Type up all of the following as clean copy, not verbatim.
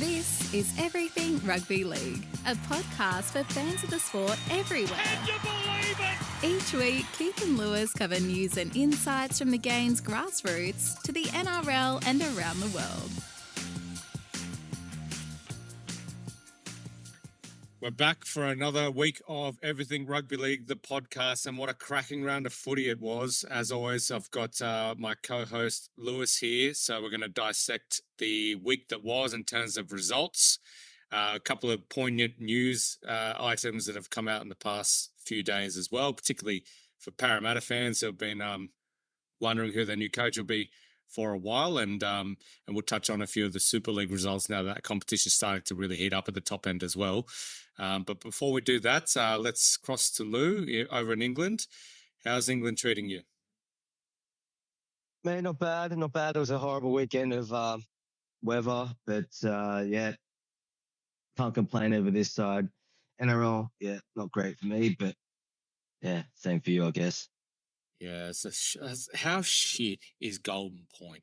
This is Everything Rugby League, a podcast for fans of the sport everywhere. Can you believe it? Each week, Keith and Lewis cover news and insights from the game's grassroots to the NRL and around the world. We're back for another week of Everything Rugby League, the podcast, and what a cracking round of footy it was. As always, I've got my co-host Lewis here, so we're going to dissect the week that was in terms of results, a couple of poignant news items that have come out in the past few days as well, particularly for Parramatta fans who have been wondering who their new coach will be for a while, and we'll touch on a few of the Super League results now that competition is starting to really heat up at the top end as well. But before we do that, let's cross to Lou over in England. How's England treating you? Man, not bad, not bad. It was a horrible weekend of weather, but yeah, can't complain over this side. NRL, yeah, not great for me, but yeah, same for you, I guess. Yeah, how shit is Golden Point?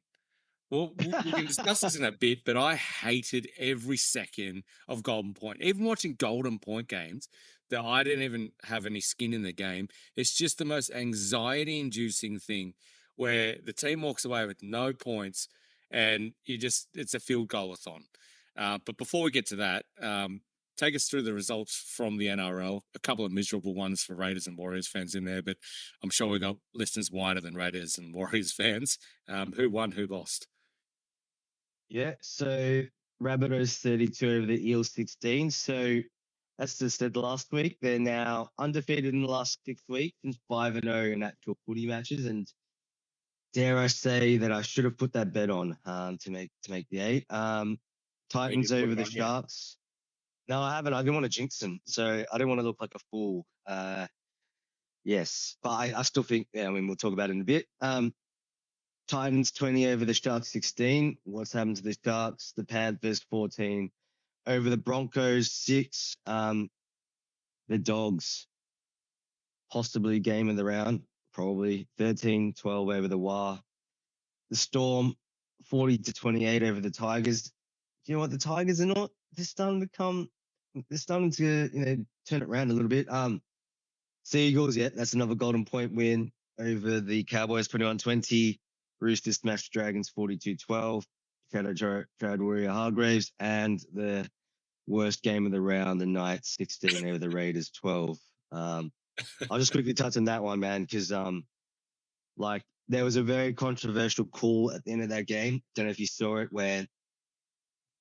Well, we can discuss this in a bit, but I hated every second of Golden Point. Even watching Golden Point games that I didn't even have any skin in the game, it's just the most anxiety-inducing thing where the team walks away with no points and it's a field goal-a-thon. But before we get to that, take us through the results from the NRL. A couple of miserable ones for Raiders and Warriors fans in there, but I'm sure we got listeners wider than Raiders and Warriors fans. Who won, who lost? Yeah, so Rabbitohs 32 over the Eels 16. So that's just said last week. They're now undefeated in the last 6 weeks and 5-0 in actual footy matches. And dare I say that I should have put that bet on to make the 8. Titans over the Sharks. No, I haven't. I didn't want to jinx them, so I didn't want to look like a fool. Yes, but I still think, yeah, I mean, we'll talk about it in a bit. Titans 20 over the Sharks 16. What's happened to the Sharks? The Panthers 14 over the Broncos 6. The Dogs, possibly game of the round, probably 13-12 over the War. The Storm 40-28 over the Tigers. You know what? The Tigers are not. They're starting to turn it around a little bit. Seagulls, yeah, that's another Golden Point win over the Cowboys 21-20. Roosters smashed Dragons 42-12. Jared Warrior-Hargreaves, and the worst game of the round, the Knights 16 over the Raiders 12. I'll just quickly touch on that one, man, because there was a very controversial call at the end of that game. Don't know if you saw it, where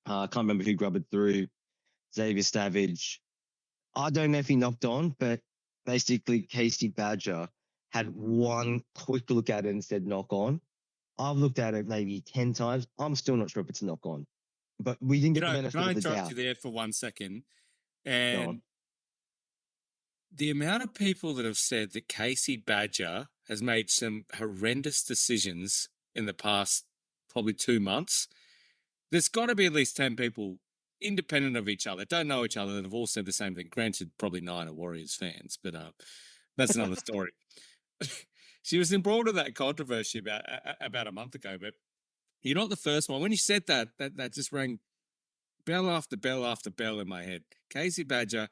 I can't remember who grubbed through Xavier Savage. I don't know if he knocked on, but basically Casey Badger had one quick look at it and said knock on. I've looked at it maybe 10 times. I'm still not sure if it's a knock on. But we didn't get the benefit of the doubt. Can I interrupt you there for 1 second? And the amount of people that have said that Casey Badger has made some horrendous decisions in the past probably 2 months, there's got to be at least 10 people independent of each other, don't know each other, that have all said the same thing. Granted, probably 9 are Warriors fans, but that's another story. She was embroiled in that controversy about a month ago, but you're not the first one. When you said that just rang bell after bell after bell in my head. Casey Badger,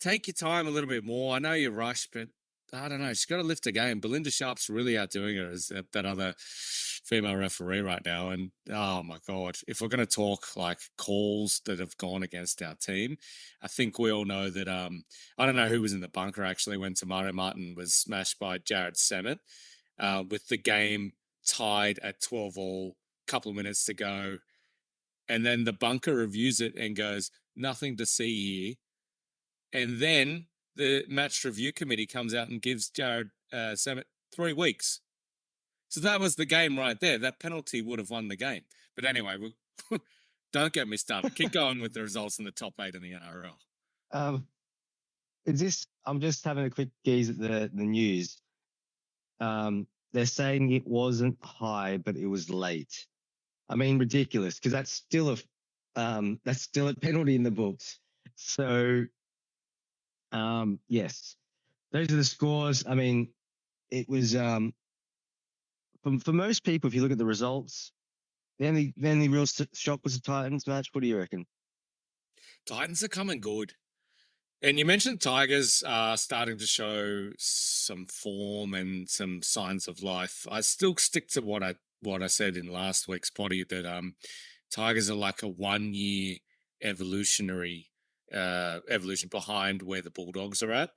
take your time a little bit more. I know you're rushed, but I don't know. She's got to lift the game. Belinda Sharp's really outdoing her as that other female referee right now. And, oh, my God, if we're going to talk like calls that have gone against our team, I think we all know that I don't know who was in the bunker, actually, when Tomato Martin was smashed by Jared Semmett with the game tied at 12-all, couple of minutes to go. And then the bunker reviews it and goes, nothing to see here. And then the match review committee comes out and gives Jared Semmett 3 weeks. So that was the game right there. That penalty would have won the game. But anyway, don't get me started. Keep going with the results in the top 8 in the NRL. I'm just having a quick gaze at the news. They're saying it wasn't high, but it was late. I mean, ridiculous, because that's still a penalty in the books. So, yes, those are the scores. I mean, it was for most people, if you look at the results, The only real shock was the Titans match. What do you reckon? Titans are coming good. And you mentioned Tigers are starting to show some form and some signs of life. I still stick to what I said in last week's potty that Tigers are like a 1 year evolutionary evolution behind where the Bulldogs are at.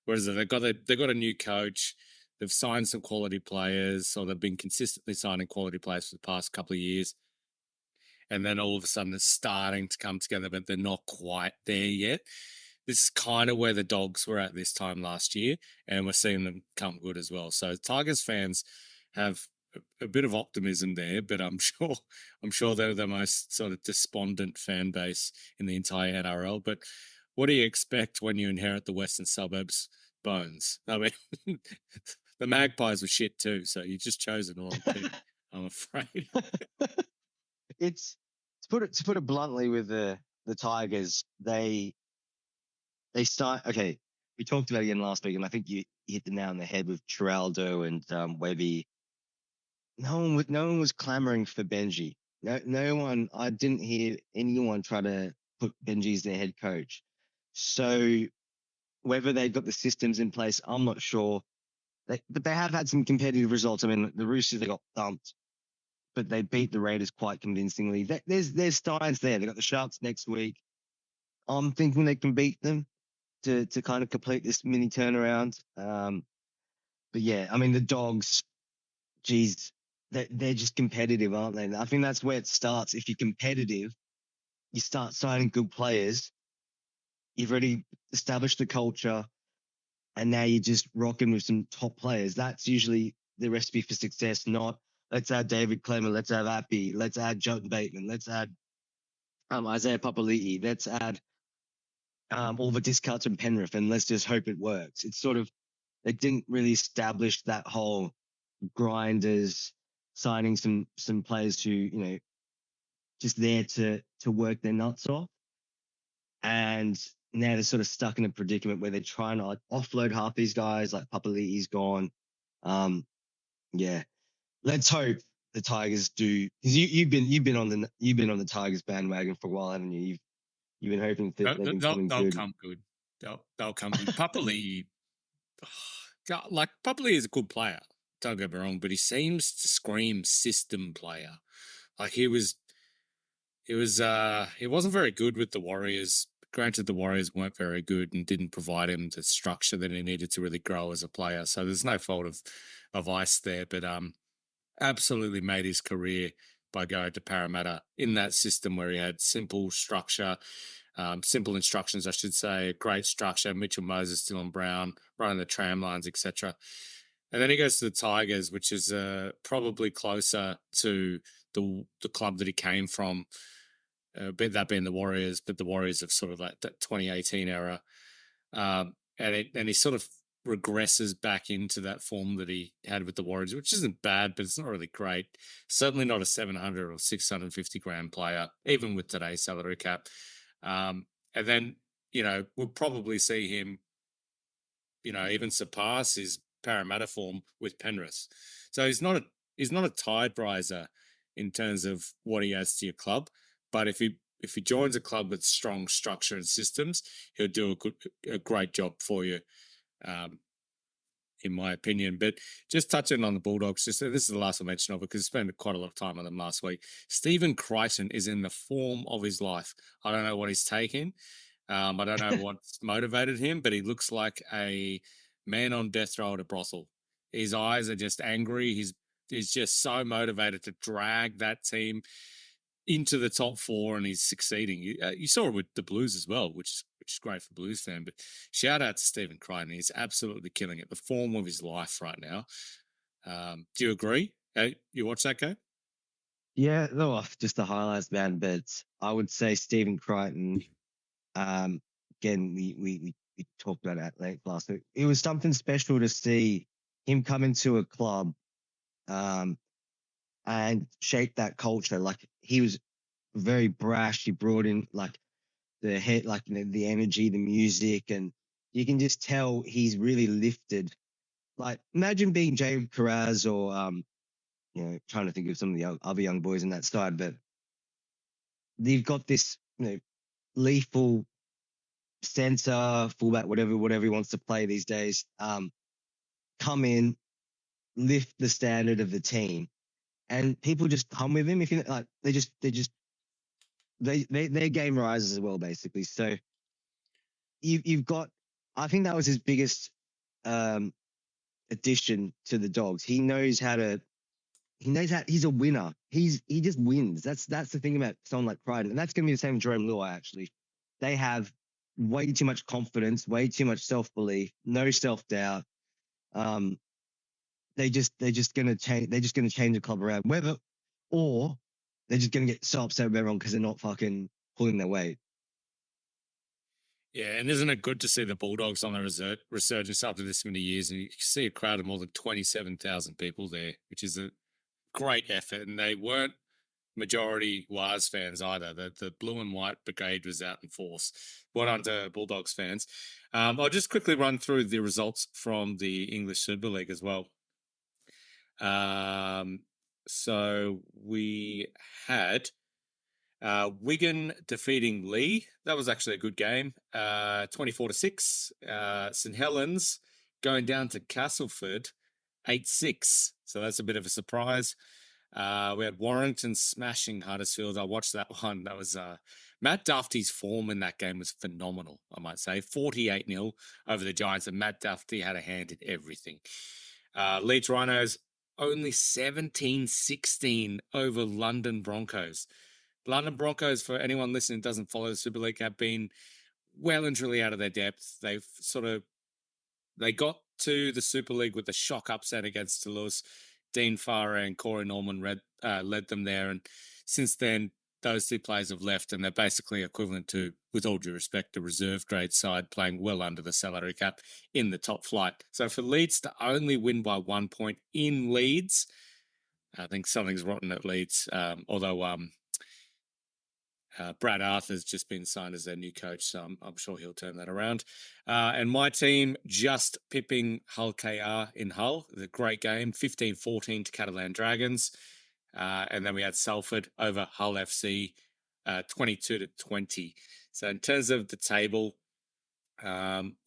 Whereas they've got a new coach, they've signed some quality players, or they've been consistently signing quality players for the past couple of years. And then all of a sudden it's starting to come together, but they're not quite there yet. This is kind of where the Dogs were at this time last year, and we're seeing them come good as well. So Tigers fans have a bit of optimism there, but I'm sure they're the most sort of despondent fan base in the entire NRL. But what do you expect when you inherit the Western Suburbs bones? I mean, the Magpies were shit too, so you just chosen the wrong team, I'm afraid. It's to put it bluntly with the Tigers, they start. Okay, we talked about it again last week, and I think you hit the nail on the head with Geraldo and Webby. No one was clamoring for Benji. No one. I didn't hear anyone try to put Benji as their head coach. So whether they've got the systems in place, I'm not sure. But they have had some competitive results. I mean, the Roosters, they got thumped, but they beat the Raiders quite convincingly. There's signs there. They got the Sharks next week. I'm thinking they can beat them to kind of complete this mini turnaround. But yeah, I mean, the Dogs, geez, they're just competitive, aren't they? I think that's where it starts. If you're competitive, you start signing good players. You've already established the culture, and now you're just rocking with some top players. That's usually the recipe for success. Not let's add David Clemmer, let's add Appy, let's add Jotun Bateman, let's add Isaiah Papali'i, let's add all the discounts from Penrith, and let's just hope it works. It's sort of they didn't really establish that whole grinders signing some players who just there to work their nuts off, and now they're sort of stuck in a predicament where they're trying to like offload half these guys. Like Papali'i's gone. Yeah, let's hope the Tigers do, because you've been on the Tigers bandwagon for a while, haven't you? You've been hoping that they've been coming They'll good. come good. They'll come good. Papali'i, like Papali'i is a good player. Don't get me wrong, but he seems to scream system player. Like he wasn't very good with the Warriors. Granted, the Warriors weren't very good and didn't provide him the structure that he needed to really grow as a player. So there's no fault of Ice there, but absolutely made his career by going to Parramatta in that system where he had simple structure, simple instructions, I should say, great structure. Mitchell Moses, Dylan Brown, running the tram lines, etc. And then he goes to the Tigers, which is probably closer to the club that he came from, that being the Warriors, but the Warriors of sort of like that 2018 era. And he sort of regresses back into that form that he had with the Warriors, which isn't bad, but it's not really great. Certainly not a 700 or 650 grand player, even with today's salary cap. And then, we'll probably see him, even surpass his Parramatta form with Penrith. So he's not a tide riser in terms of what he adds to your club, but if he joins a club with strong structure and systems, he'll do a great job for you, in my opinion. But just touching on the Bulldogs, this is the last I mention of it because I spent quite a lot of time on them last week. Stephen Crichton is in the form of his life. I don't know what he's taking. I don't know what's motivated him, but he looks like a man on death row at a brothel. His eyes are just angry. He's just so motivated to drag that team into the top four, and he's succeeding. You saw it with the Blues as well, which is great for Blues fan. But shout out to Stephen Crichton. He's absolutely killing it. The form of his life right now. Do you agree? You watch that game? Yeah, no, just the highlights, man. But I would say Stephen Crichton. Again, we talked about that late last week. It was something special to see him come into a club, and shape that culture. Like he was very brash. He brought in like the head, like the energy, the music, and you can just tell he's really lifted. Like imagine being James Carraz or trying to think of some of the other young boys in that side, but they've got this, lethal centre, fullback, whatever he wants to play these days, come in, lift the standard of the team, and people just come with him. If you like, their game rises as well, basically. So you've got, I think that was his biggest addition to the Dogs. He knows how he's a winner. He just wins. That's the thing about someone like Crichton, and that's going to be the same with Jerome Luai. Actually, they have way too much confidence, way too much self belief, no self doubt. They're just going to change. They're just going to change the club around, or they're just going to get so upset with everyone because they're not fucking pulling their weight. Yeah, and isn't it good to see the Bulldogs on the resurgence after this many years? And you see a crowd of more than 27,000 people there, which is a great effort. And they weren't majority Waz fans either. The blue and white brigade was out in force. Well done to Bulldogs fans. I'll just quickly run through the results from the English Super League as well. So we had Wigan defeating Lee. That was actually a good game. 24-6. St Helens going down to Castleford, 8-6. So that's a bit of a surprise. We had Warrington smashing Huddersfield. I watched that one. That was Matt Duffy's form in that game was phenomenal, I might say. 48-0 over the Giants, and Matt Duffy had a hand in everything. Leeds Rhinos only 17-16 over London Broncos. London Broncos, for anyone listening who doesn't follow the Super League, have been well and truly out of their depth. They got to the Super League with a shock upset against Toulouse. Dean Farah and Corey Norman led them there. And since then, those two players have left, and they're basically equivalent to, with all due respect, a reserve grade side playing well under the salary cap in the top flight. So for Leeds to only win by 1 point in Leeds, I think something's rotten at Leeds. Although Brad Arthur's just been signed as their new coach, so I'm sure he'll turn that around. And my team just pipping Hull KR in Hull. It was a great game, 15-14 to Catalan Dragons. And then we had Salford over Hull FC, 22-20. So in terms of the table,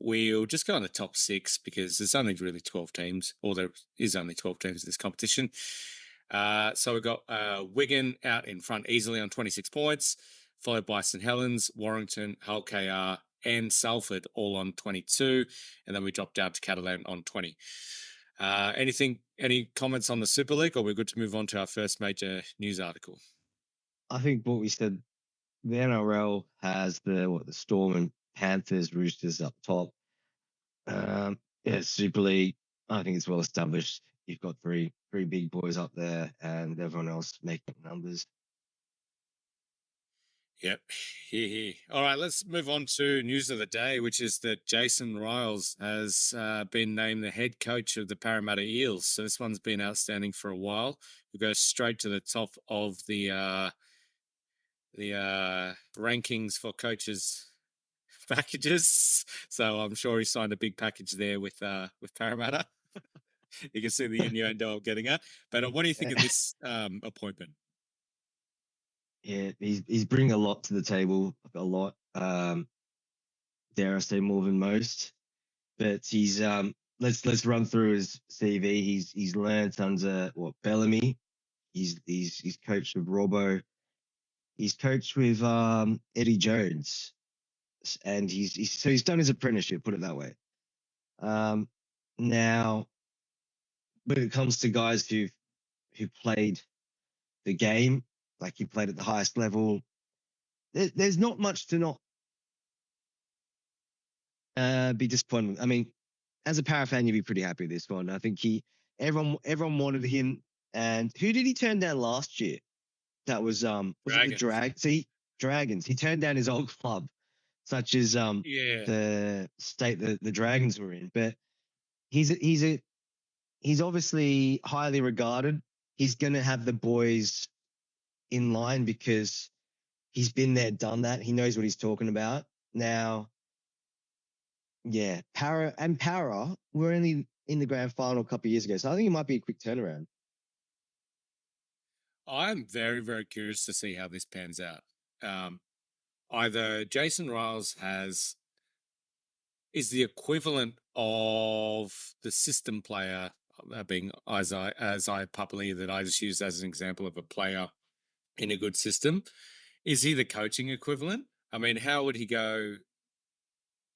we'll just go on the top six because there's only really 12 teams, or there is only 12 teams in this competition. So we've got Wigan out in front easily on 26 points, followed by St Helens, Warrington, Hull KR, and Salford all on 22. And then we dropped down to Catalan on 20. Any comments on the Super League, or we're good to move on to our first major news article? I think what we said, the NRL has the Storm and Panthers, Roosters up top. Super League, I think it's well established. You've got three big boys up there, and everyone else making numbers. Yep. All right, let's move on to news of the day, which is that Jason Ryles has been named the head coach of the Parramatta Eels. So this one's been outstanding for a while. We go straight to the top of the rankings for coaches packages. So I'm sure he signed a big package there with Parramatta. You can see the innuendo I'm getting at. But what do you think of this appointment? Yeah, he's bringing a lot to the table, a lot. Dare I say more than most. But he's let's run through his CV. He's learned under Bellamy. He's coached with Robbo. He's coached with Eddie Jones, and he's done his apprenticeship. Put it that way. Now, when it comes to guys who played the game, like he played at the highest level, there's not much to not be disappointed. I mean, as a Parra fan, you'd be pretty happy with this one. I think everyone wanted him. And who did he turn down last year? That was Dragons. Dragons. He turned down his old club, such as the state that the Dragons were in. But he's obviously highly regarded. He's going to have the boys in line because he's been there, done that. He knows what he's talking about. Now, yeah, Parra were only in the grand final a couple of years ago, so I think it might be a quick turnaround. I'm very, very curious to see how this pans out. Either Jason Ryles is the equivalent of the system player, being Isaiah Papali, that I just used as an example of a player in a good system. Is he the coaching equivalent? I mean, how would he go?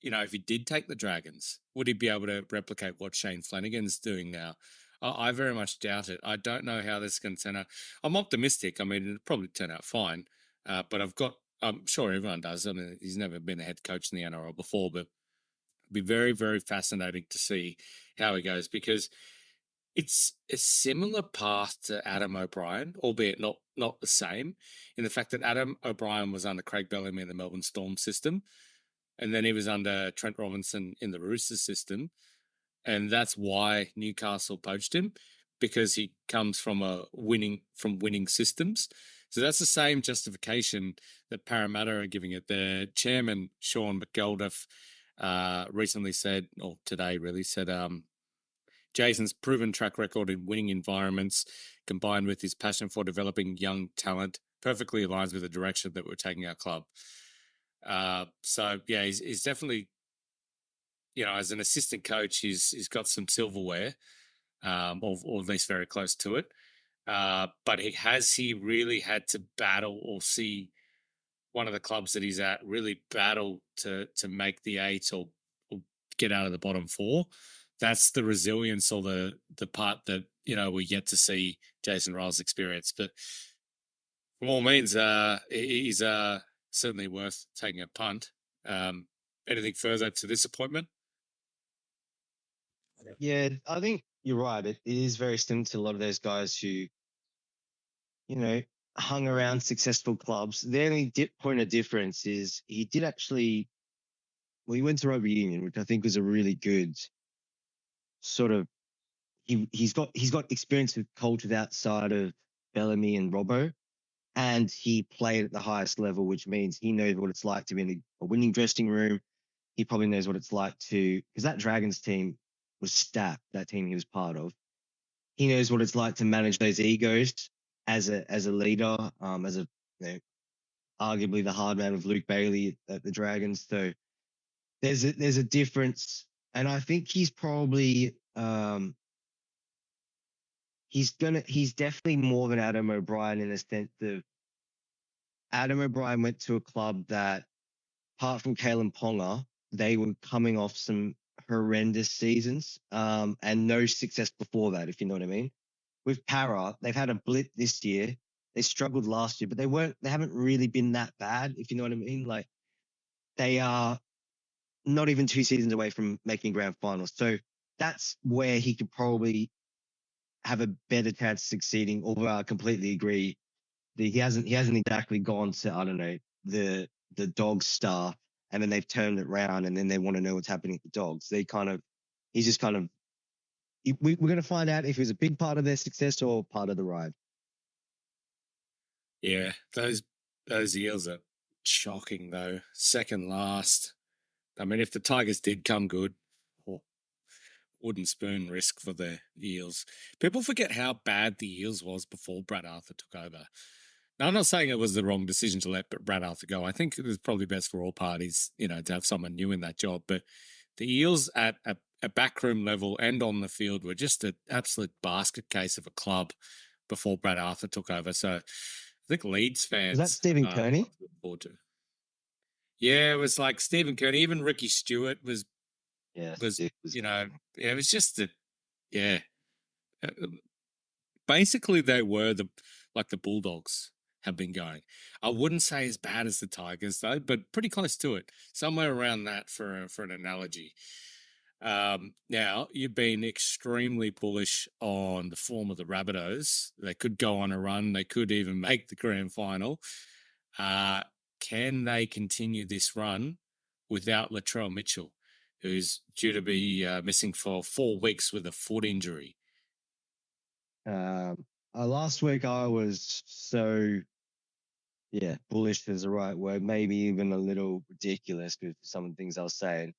If he did take the Dragons, would he be able to replicate what Shane Flanagan's doing now? I very much doubt it. I don't know how this is going to turn out. I'm optimistic. I mean, it'll probably turn out fine. But I'm sure everyone does. I mean, he's never been a head coach in the NRL before, but it'll be very, very fascinating to see how he goes, because it's a similar path to Adam O'Brien, albeit not the same, in the fact that Adam O'Brien was under Craig Bellamy in the Melbourne Storm system, and then he was under Trent Robinson in the Roosters system. And that's why Newcastle poached him, because he comes from winning systems. So that's the same justification that Parramatta are giving it. Their chairman, Sean McGeldif, recently said, or today really said, Jason's proven track record in winning environments, combined with his passion for developing young talent, perfectly aligns with the direction that we're taking our club. So yeah, he's definitely, as an assistant coach, he's got some silverware, or at least very close to it. But he really had to battle, or see one of the clubs that he's at really battle to make the 8 or get out of the bottom 4? That's the resilience, or the part that we yet to see Jason Ryles experience. But from all means, he's certainly worth taking a punt. Anything further to this appointment? Yeah, I think you're right. It is very similar to a lot of those guys who, hung around successful clubs. The only point of difference is he did actually, well, he went to rugby union, which I think was a really good sort of, he's got experience with cultures outside of Bellamy and Robbo, and he played at the highest level, which means he knows what it's like to be in a winning dressing room. He probably knows what it's like because that Dragons team was stacked, that team he was part of. He knows what it's like to manage those egos as a leader, as arguably the hard man of Luke Bailey at the Dragons. So there's a difference, and I think he's probably he's definitely more than Adam O'Brien, in the sense of Adam O'Brien went to a club that, apart from Kalen Ponga, they were coming off some horrendous seasons, and no success before that, if you know what I mean. With Parra, they've had a blip this year. They struggled last year, but they haven't really been that bad, if you know what I mean. Like, they are not even 2 seasons away from making grand finals. So that's where he could probably have a better chance of succeeding. Although I completely agree that he hasn't exactly gone to, I don't know, the Dogs star, and then they've turned it around, and then they want to know what's happening at the Dogs. He's just kind of, we're going to find out if he was a big part of their success or part of the ride. Yeah, those Eels are shocking, though. Second last. I mean, if the Tigers did come good, wooden spoon risk for the Eels. People forget how bad the Eels was before Brad Arthur took over. Now, I'm not saying it was the wrong decision to let Brad Arthur go. I think it was probably best for all parties, to have someone new in that job. But the Eels at a backroom level and on the field were just an absolute basket case of a club before Brad Arthur took over. So I think Leeds fans... Was that Stephen Kearney? Look forward to. Yeah, it was like Stephen Kearney. Even Ricky Stewart was, it was just basically they were the Bulldogs have been going. I wouldn't say as bad as the Tigers, though, but pretty close to it. Somewhere around that for an analogy. Now, you've been extremely bullish on the form of the Rabbitohs. They could go on a run. They could even make the grand final. Can they continue this run without Latrell Mitchell, who's due to be missing for 4 weeks with a foot injury? Last week I was so, bullish is the right word, maybe even a little ridiculous with some of the things I was saying.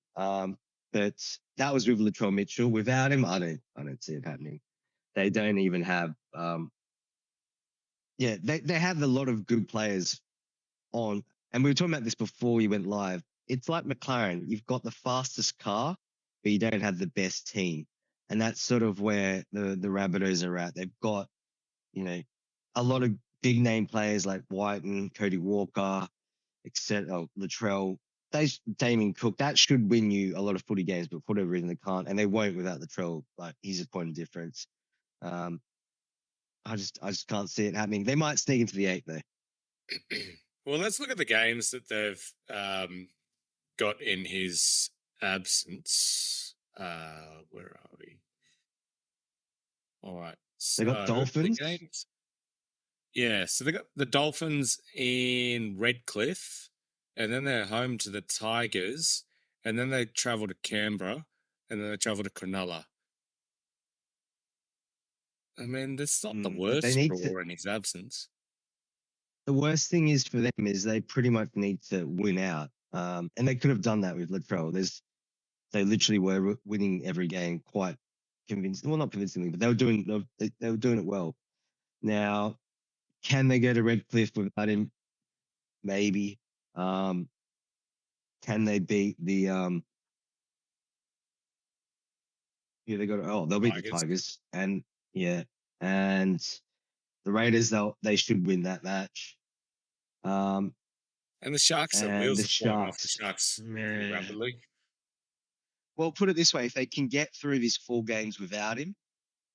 But that was with Latrell Mitchell. Without him, I don't see it happening. They don't even have, yeah, they have a lot of good players on, and we were talking about this before we went live. It's like McLaren. You've got the fastest car, but you don't have the best team. And that's sort of where the Rabbitohs are at. They've got, a lot of big name players like Whiten, Cody Walker, etc. Latrell, Damien Cook. That should win you a lot of footy games, but for whatever reason they can't, and they won't without Latrell. Like, he's a point of difference. I just can't see it happening. They might sneak into the 8 though. Well, let's look at the games that they've got in his absence. Where are we? All right. They got Dolphins. Yeah, so they got the Dolphins in Redcliffe, and then they're home to the Tigers, and then they travel to Canberra, and then they travel to Cronulla. I mean, that's not the worst draw in his absence. The worst thing is for them is they pretty much need to win out. And they could have done that with Latrell. They literally were winning every game quite convincing. Well, not convincingly, but they were doing it well. Now, can they go to Redcliffe without him? Maybe. Can they beat the they'll beat the Tigers, and and the Raiders, they should win that match. And the Sharks are wheels are flying off the Sharks rapidly. Well, put it this way: if they can get through these 4 games without him,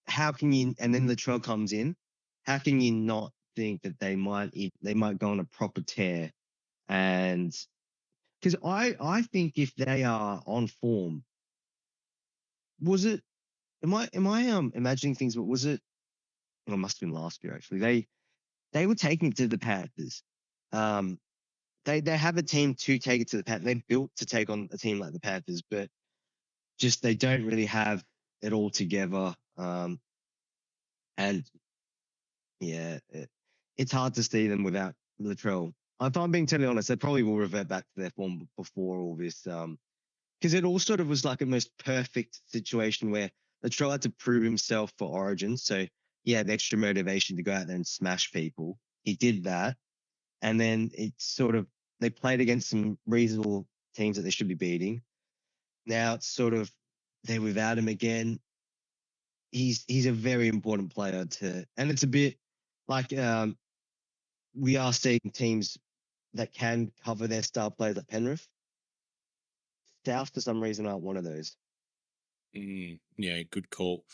how can you? And then Latrell comes in. How can you not think that they might go on a proper tear? And because I think if they are on form, was it? Am I imagining things? But was it? Well, it must have been last year actually. They were taking it to the Panthers. They have a team to take it to the Panthers. They're built to take on a team like the Panthers, but just they don't really have it all together. And yeah, it's hard to see them without Latrell. If I'm being totally honest, they probably will revert back to their form before all this. Because it all sort of was like a most perfect situation where Latrell had to prove himself for Origin. So he had extra motivation to go out there and smash people. He did that. And then they played against some reasonable teams that they should be beating. Now it's sort of they're without him again. He's a very important player and it's a bit like we are seeing teams that can cover their star players at Penrith. South, for some reason, aren't one of those. Yeah, good call.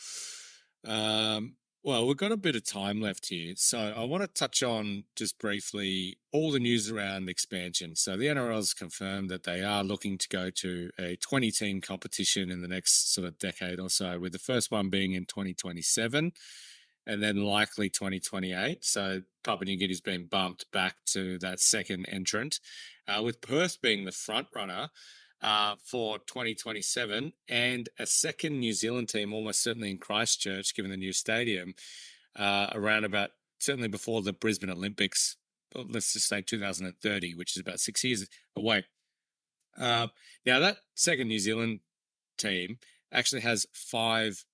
Well, we've got a bit of time left here, so I want to touch on just briefly all the news around expansion. So the NRL has confirmed that they are looking to go to a 20-team competition in the next sort of decade or so, with the first one being in 2027 and then likely 2028. So Papua New Guinea's been bumped back to that second entrant, with Perth being the front runner for 2027, and a second New Zealand team, almost certainly in Christchurch, given the new stadium, around about certainly before the Brisbane Olympics. Let's just say 2030, which is about 6 years away. Now, that second New Zealand team actually has 5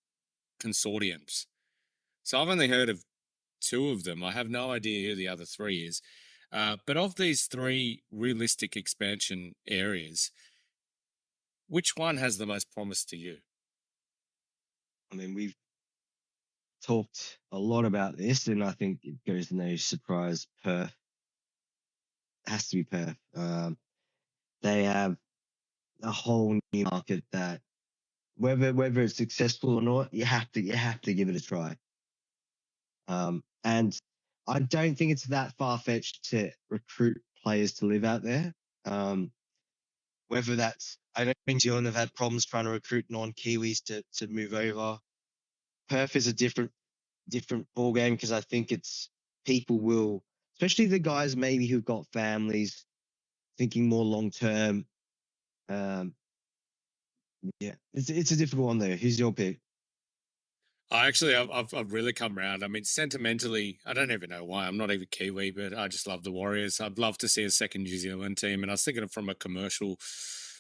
consortiums. So I've only heard of 2 of them. I have no idea who the other 3 is. But of these 3 realistic expansion areas, which one has the most promise to you? I mean, we've talked a lot about this, and I think it goes no surprise. Perth has to be Perth. They have a whole new market that, whether it's successful or not, you have to give it a try. And I don't think it's that far fetched to recruit players to live out there. Whether that's, I know New Zealand have had problems trying to recruit non-Kiwis to move over. Perth is a different ball game, because I think it's people will, especially the guys maybe who've got families, thinking more long term. Yeah, it's a difficult one though. Who's your pick? I've really come around. I mean, sentimentally, I don't even know why. I'm not even Kiwi, but I just love the Warriors. I'd love to see a second New Zealand team, and I was thinking of from a commercial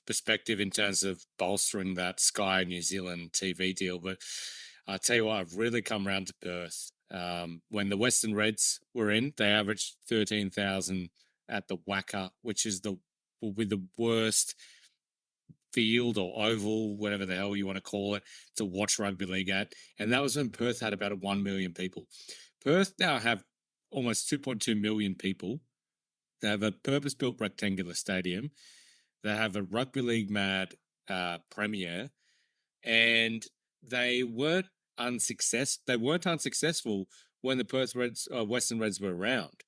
perspective in terms of bolstering that Sky New Zealand TV deal. But I tell you what, I've really come around to Perth. When the Western Reds were in, they averaged 13,000 at the Wacker, which is will be the worst field or oval, whatever the hell you want to call it, to watch rugby league at. And that was when Perth had about 1 million people. Perth now have almost 2.2 million people. They have a purpose-built rectangular stadium. They have a rugby league mad premier, and they weren't unsuccessful when the Perth Reds, Western Reds were around.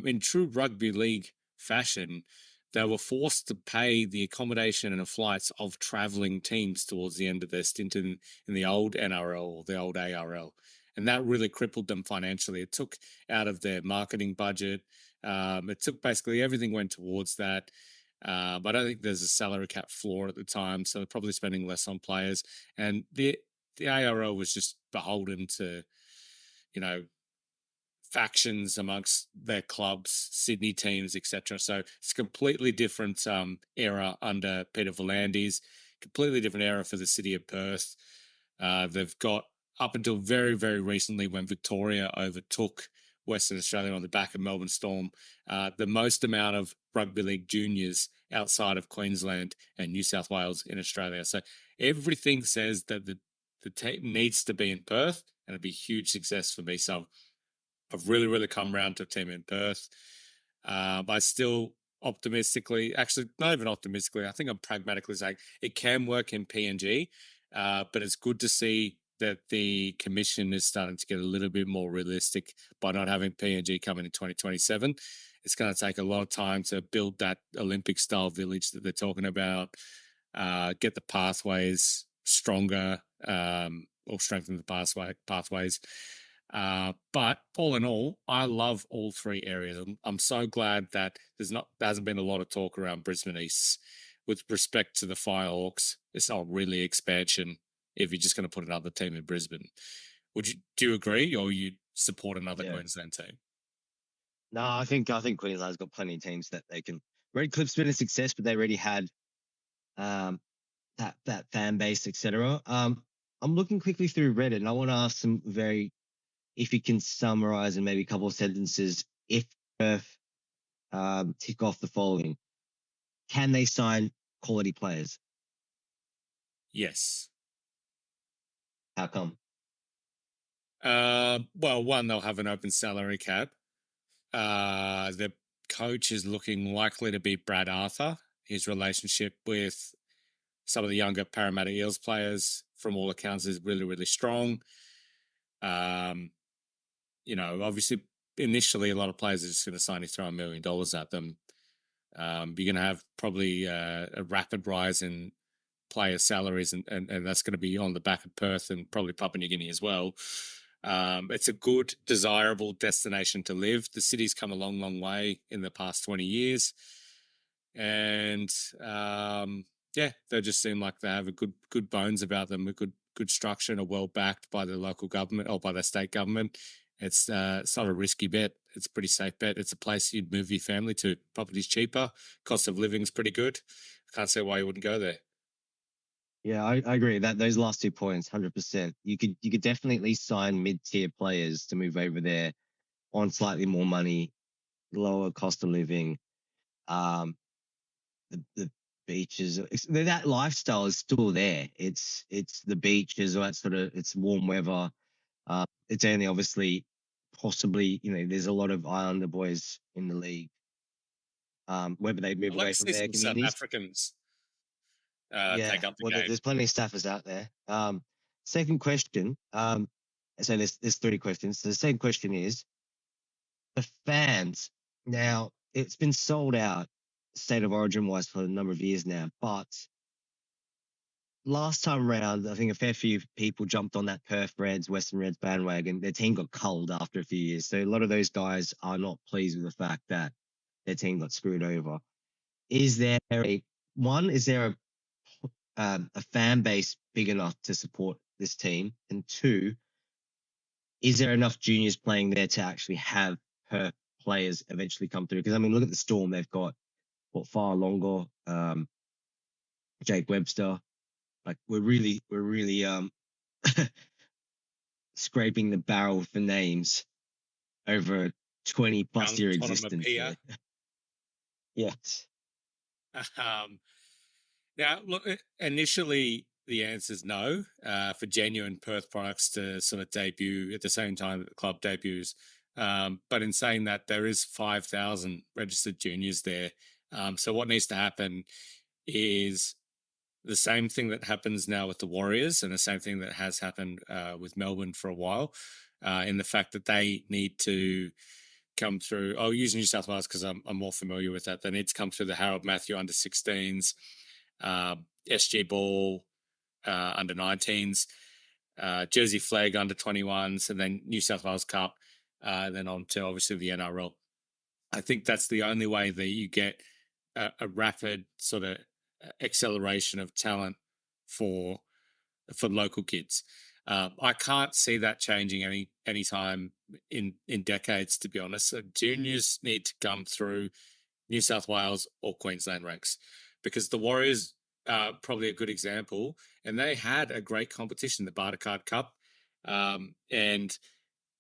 In true rugby league fashion, they were forced to pay the accommodation and the flights of travelling teams towards the end of their stint in the old NRL or the old ARL. And that really crippled them financially. It took out of their marketing budget. It took basically everything went towards that. But I don't think there's a salary cap floor at the time, so they're probably spending less on players. And the ARL was just beholden to, factions amongst their clubs, Sydney teams, etc. So it's a completely different era under Peter V'landys, completely different era for the city of Perth. They've got up until very, very recently when Victoria overtook Western Australia on the back of Melbourne Storm, the most amount of rugby league juniors outside of Queensland and New South Wales in Australia. So everything says that the team needs to be in Perth, and it'd be a huge success for me. So I've really, really come around to a team in Perth. But still optimistically, actually not even optimistically, I think I'm pragmatically saying it can work in PNG, but it's good to see that the commission is starting to get a little bit more realistic by not having PNG coming in 2027. It's going to take a lot of time to build that Olympic-style village that they're talking about, get the pathways stronger, or strengthen the pathways. But all in all, I love all three areas. I'm so glad that there hasn't been a lot of talk around Brisbane East with respect to the Firehawks. It's not really expansion if you're just going to put another team in Brisbane. Do you agree, or you support another Queensland team? No, I think Queensland's got plenty of teams that they can. Red Cliff's been a success, but they already had that fan base, etc. I'm looking quickly through Reddit, and I want to ask some if you can summarize in maybe a couple of sentences, if Perth tick off the following, can they sign quality players? Yes. How come? Well, one, they'll have an open salary cap. The coach is looking likely to be Brad Arthur. His relationship with some of the younger Parramatta Eels players, from all accounts, is really, really strong. Obviously, initially, a lot of players are just going to sign you throw $1 million at them. You're going to have probably a rapid rise in player salaries, and that's going to be on the back of Perth and probably Papua New Guinea as well. It's a good, desirable destination to live. The city's come a long, long way in the past 20 years. And they just seem like they have a good bones about them, a good structure, and are well backed by the local government or by the state government. It's not a risky bet. It's a pretty safe bet. It's a place you'd move your family to. Property's cheaper. Cost of living is pretty good. I can't see why you wouldn't go there. Yeah, I agree that those last 2 points, 100%. You could definitely at least sign mid-tier players to move over there on slightly more money, lower cost of living. The beaches, that lifestyle is still there. It's the beaches, or that sort of, it's warm weather. It's only obviously possibly, there's a lot of Islander boys in the league. Whether they move away from their communities. South Africans take up the game. There's plenty of staffers out there. Second question. So there's 3 questions. So the second question is the fans. Now, it's been sold out state of origin wise for a number of years now, but last time around, I think a fair few people jumped on that Perth Reds, Western Reds bandwagon. Their team got culled after a few years. So a lot of those guys are not pleased with the fact that their team got screwed over. Is there a fan base big enough to support this team? And 2, is there enough juniors playing there to actually have Perth players eventually come through? Because, look at the Storm. They've got Far Longo, Jake Webster. Like we're really scraping the barrel for names over a 20+ year existence. Onomatopoeia. Yes. Now, look, initially the answer is no for genuine Perth products to sort of debut at the same time that the club debuts. But in saying that, there is 5,000 registered juniors there. So what needs to happen is the same thing that happens now with the Warriors and the same thing that has happened with Melbourne for a while, in the fact that they need to come through. I'll use New South Wales because I'm more familiar with that. They need to come through the Harold Matthew under 16s, SG Ball under 19s, Jersey Flag under 21s, and then New South Wales Cup, then on to obviously the NRL. I think that's the only way that you get a rapid sort of acceleration of talent for local kids. I can't see that changing any time in decades, to be honest. So juniors need to come through New South Wales or Queensland ranks, because the Warriors are probably a good example, and they had a great competition, the Bartercard Cup, and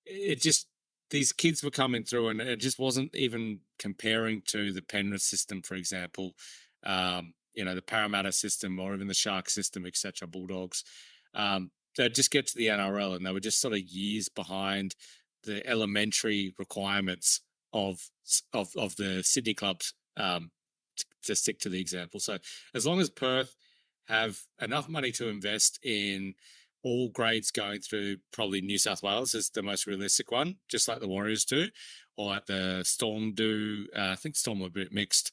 it just, these kids were coming through, and it just wasn't even comparing to the Penrith system, for example, the Parramatta system, or even the Shark system, etc. Bulldogs. They'd just get to the NRL, and they were just sort of years behind the elementary requirements of the Sydney clubs, to stick to the example. So as long as Perth have enough money to invest in all grades going through, probably New South Wales is the most realistic one, just like the Warriors do, or like the Storm do. I think Storm were a bit mixed.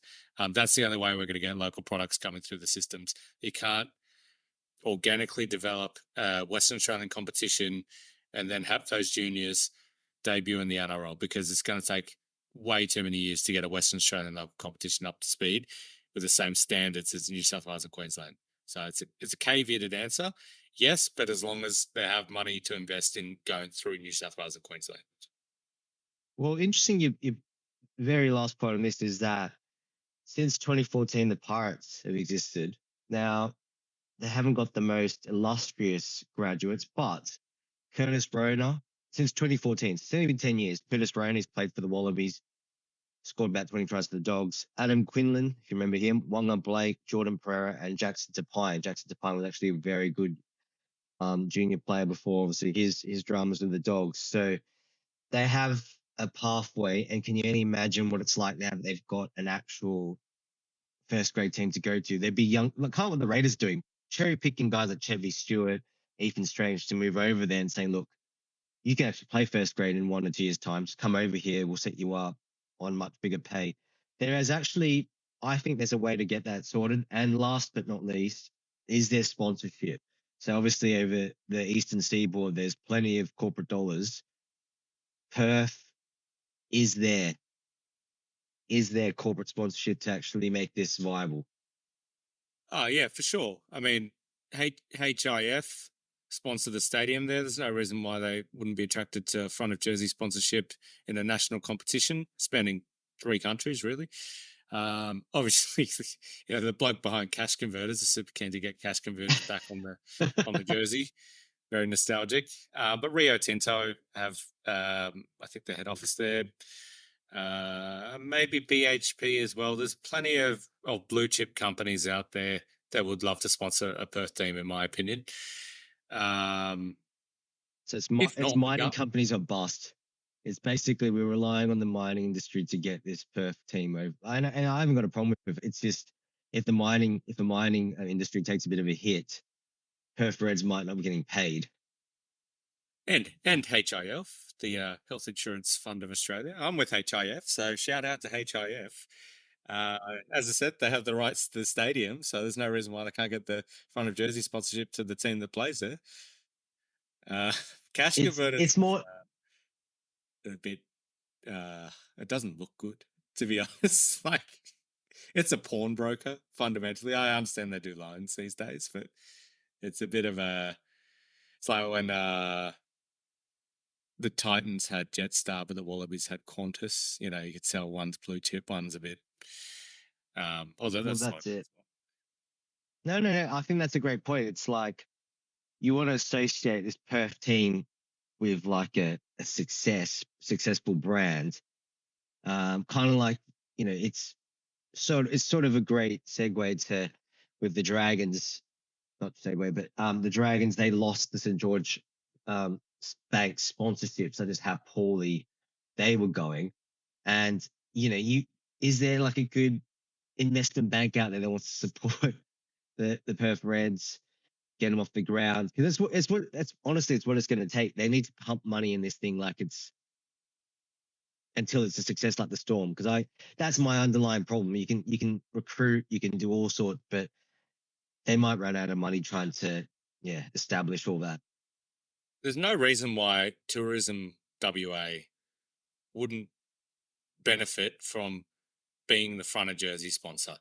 That's the only way we're going to get local products coming through the systems. You can't organically develop Western Australian competition and then have those juniors debut in the NRL, because it's going to take way too many years to get a Western Australian competition up to speed with the same standards as New South Wales and Queensland. So it's a caveated answer, yes, but as long as they have money to invest in going through New South Wales and Queensland. Well, interesting. Your very last point on this is that since 2014, the Pirates have existed. Now, they haven't got the most illustrious graduates, but Curtis Rona, since 2014, so it's only been 10 years, Curtis Rona has played for the Wallabies, scored about 20 tries for the Dogs. Adam Quinlan, if you remember him, Wonga Blake, Jordan Perra, and Jackson Tapine. Jackson Tapine was actually a very good junior player before, obviously, his dramas with the Dogs. So they have a pathway, and can you only imagine what it's like now that they've got an actual first grade team to go to? They'd be young. Look, kind of what the Raiders are doing, cherry picking guys like Chevy Stewart, Ethan Strange to move over there and saying, look, you can actually play first grade in 1 or 2 years' time. Just come over here. We'll set you up on much bigger pay. There is actually, I think there's a way to get that sorted. And last but not least is their sponsorship. So obviously over the Eastern Seaboard, there's plenty of corporate dollars. Perth is there corporate sponsorship to actually make this viable? Oh, yeah, for sure. I mean, HIF sponsor the stadium there. There's no reason why they wouldn't be attracted to front of jersey sponsorship in a national competition spanning 3 countries, really. Obviously, the bloke behind Cash Converters is super keen to get Cash Converters back on the jersey. Very nostalgic. But Rio Tinto have, I think, the head office there. Maybe BHP as well. There's plenty of blue chip companies out there that would love to sponsor a Perth team, in my opinion. So it's mining companies are bust. It's basically we're relying on the mining industry to get this Perth team over. And I haven't got a problem with it. It's just if the mining industry takes a bit of a hit, Perth Reds might not be getting paid. And HIF, the Health Insurance Fund of Australia. I'm with HIF, so shout out to HIF. As I said, they have the rights to the stadium, so there's no reason why they can't get the front of jersey sponsorship to the team that plays there. Cash Converters. It's more a bit. It doesn't look good, to be honest. Like, it's a pawnbroker fundamentally. I understand they do loans these days, but it's a bit of a. It's like when the Titans had Jetstar, but the Wallabies had Qantas. You could tell one's blue chip, one's a bit. Although that's it. No. I think that's a great point. It's like you want to associate this Perth team with like a successful brand. Kind of like, it's sort of a great segue to with the Dragons, not segue, but the Dragons, they lost the St. George Bank sponsorship, so just how poorly they were going. And, is there like a good investment bank out there that wants to support the Perth Reds, get them off the ground? Because that's honestly, it's what it's going to take. They need to pump money in this thing like it's until it's a success like the Storm. Because that's my underlying problem. You can recruit, you can do all sorts, but they might run out of money trying to establish all that. There's no reason why Tourism WA wouldn't benefit from being the front of jersey sponsor,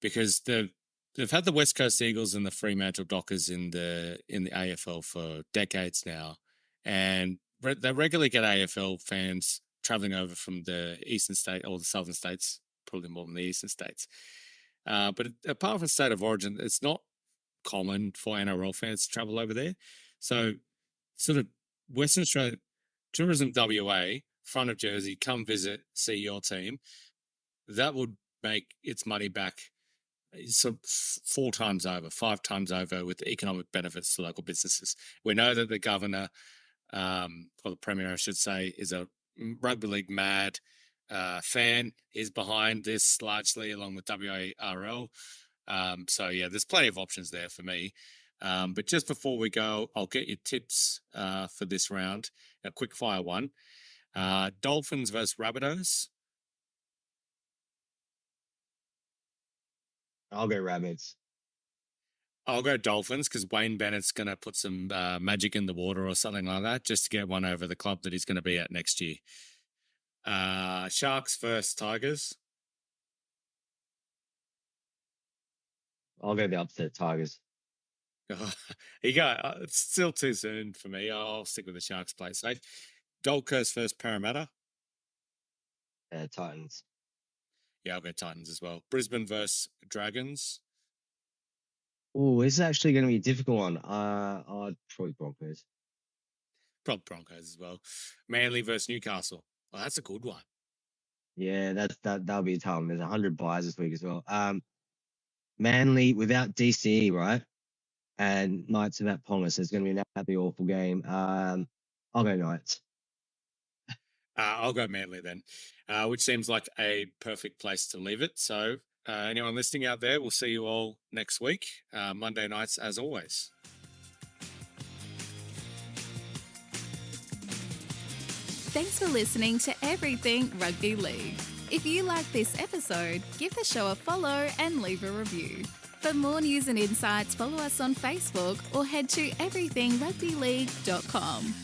because they've had the West Coast Eagles and the Fremantle Dockers in the AFL for decades now, and they regularly get AFL fans traveling over from the eastern state or the southern states, probably more than the eastern states. But apart from state of origin, it's not common for NRL fans to travel over there. So sort of Western Australia, Tourism WA, front of jersey, come visit, see your team. That would make its money back so 4 times over, 5 times over, with the economic benefits to local businesses. We know that the governor, or the premier, I should say, is a rugby league mad fan. Is behind this largely, along with WARL. So yeah, there's plenty of options there for me. But just before we go, I'll get your tips for this round. A quick fire one. Dolphins versus Rabbitohs. I'll go Rabbits. I'll go Dolphins because Wayne Bennett's going to put some magic in the water or something like that just to get one over the club that he's going to be at next year. Sharks versus Tigers. I'll go the upset Tigers. You go. It's still too soon for me. I'll stick with the Sharks play safe. Gold Coast versus Parramatta. Titans. Yeah, I'll go Titans as well. Brisbane versus Dragons. Oh, this is actually going to be a difficult one. I'd probably Broncos. Probably Broncos as well. Manly versus Newcastle. Oh, that's a good one. Yeah, that'll be a tough one. There's 100 buys this week as well. Manly without DCE, right? And Knights without Ponga, so it's going to be an absolutely awful game. I'll go Knights. I'll go Manly then, which seems like a perfect place to leave it. So anyone listening out there, we'll see you all next week, Monday nights as always. Thanks for listening to Everything Rugby League. If you like this episode, give the show a follow and leave a review. For more news and insights, follow us on Facebook or head to everythingrugbyleague.com.